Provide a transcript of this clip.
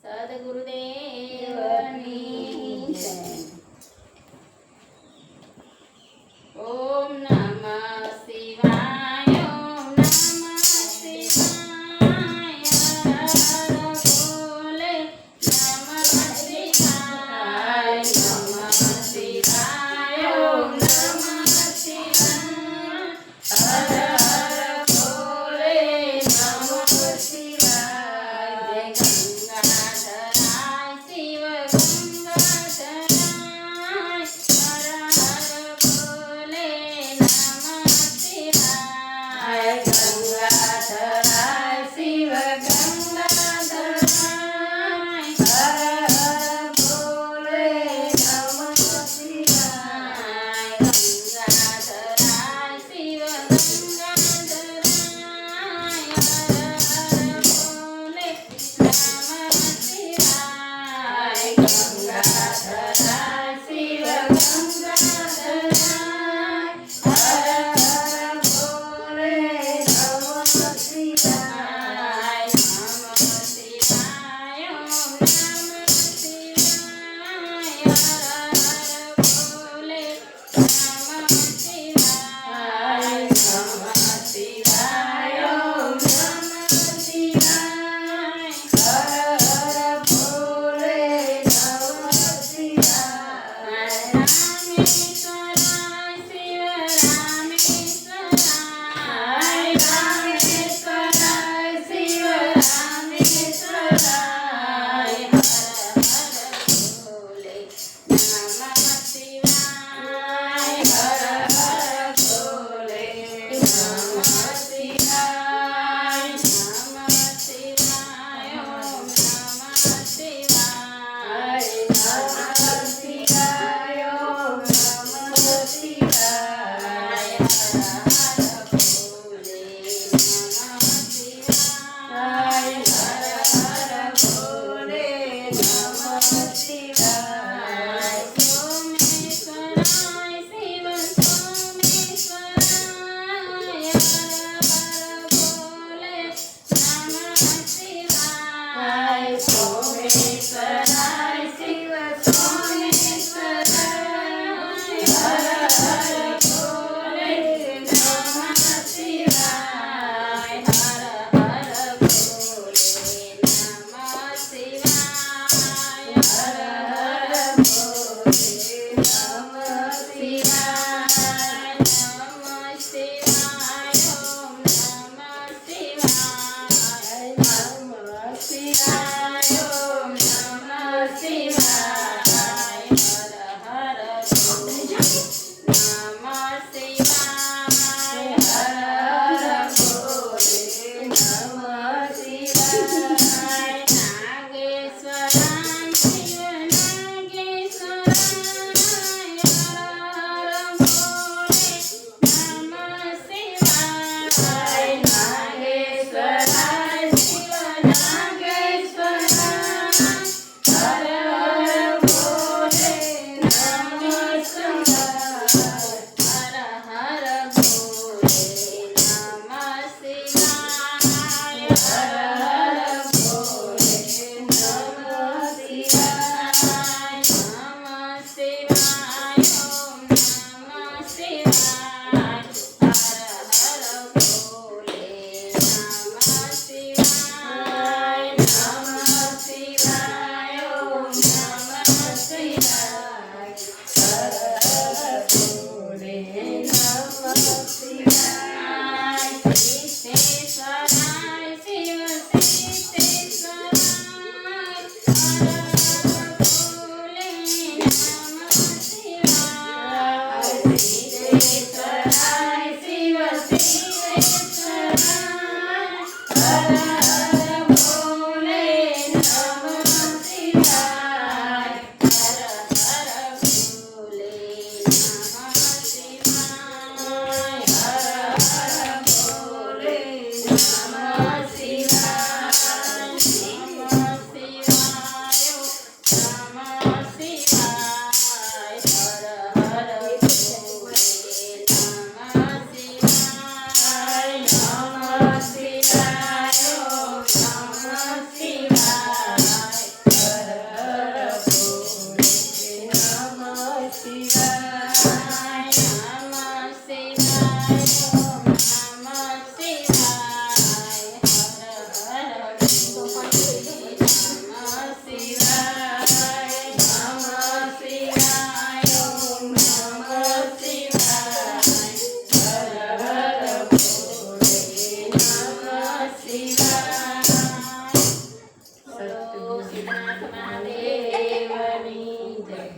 સદગુરુદેવની જય. ઓમ નમઃ શિવાય. ઓમ નમઃ શિવાય. હર ભોલે. નમઃ શિવાય. નમઃ શિવાય. ઓમ નમઃ શિવાય. હર ભોલે. નમઃ શિવાય. ગંગાધરાય શિવ ગંગાધરાય. હર ભોલે. નમઃ શિવાય. ગંગાધરાય શિવ ગંગાધરાય. હર ભોલે. નમઃ શિવાય. ગંગાધરાય શિવ ગંગાધરાય. હર ભોલે. નમઃ શિવાય. ગંગાધરાય શિવ ગંગાધરાય. હર ભોલે. નમઃ શિવાય. નમઃ શિવાય. ઓમ નમઃ શિવાય. હર ભોલે. નમઃ શિવાય. નમઃ શિવાય. ઓમ નમઃ શિવાય. હર ભોલે. નમઃ શિવાય. રામેશ્વરાય શિવ રામેશ્વરાય. રામેશ્વરાય શિવ રામેશ્વરાય. હર ભોલે. નમઃ શિવાય. હર ભોલે. નમઃ શિવાય. નમઃ શિવાય. ઓમ નમઃ શિવાય. નમઃ શિવાય. ઓમ નમઃ શિવાય. હર ભોલે. નમઃ શિવાય. હર ભોલે. નમઃ શિવાય. સોમેશ્વરાય શિવ સોમેશ્વરાય. હર ભોલે. નમઃ શિવાય. સોમેશ્વરાય શિવ સોમેશ્વરાય. હર ભોલે. નમઃ શિવાય. હર ભોલે. નમઃ શિવાય. હર ભોલે. નમઃ શિવાય. નમઃ શિવાય. ઓમ નમઃ શિવાય. નમઃ શિવાય. ઓમ નમઃ શિવાય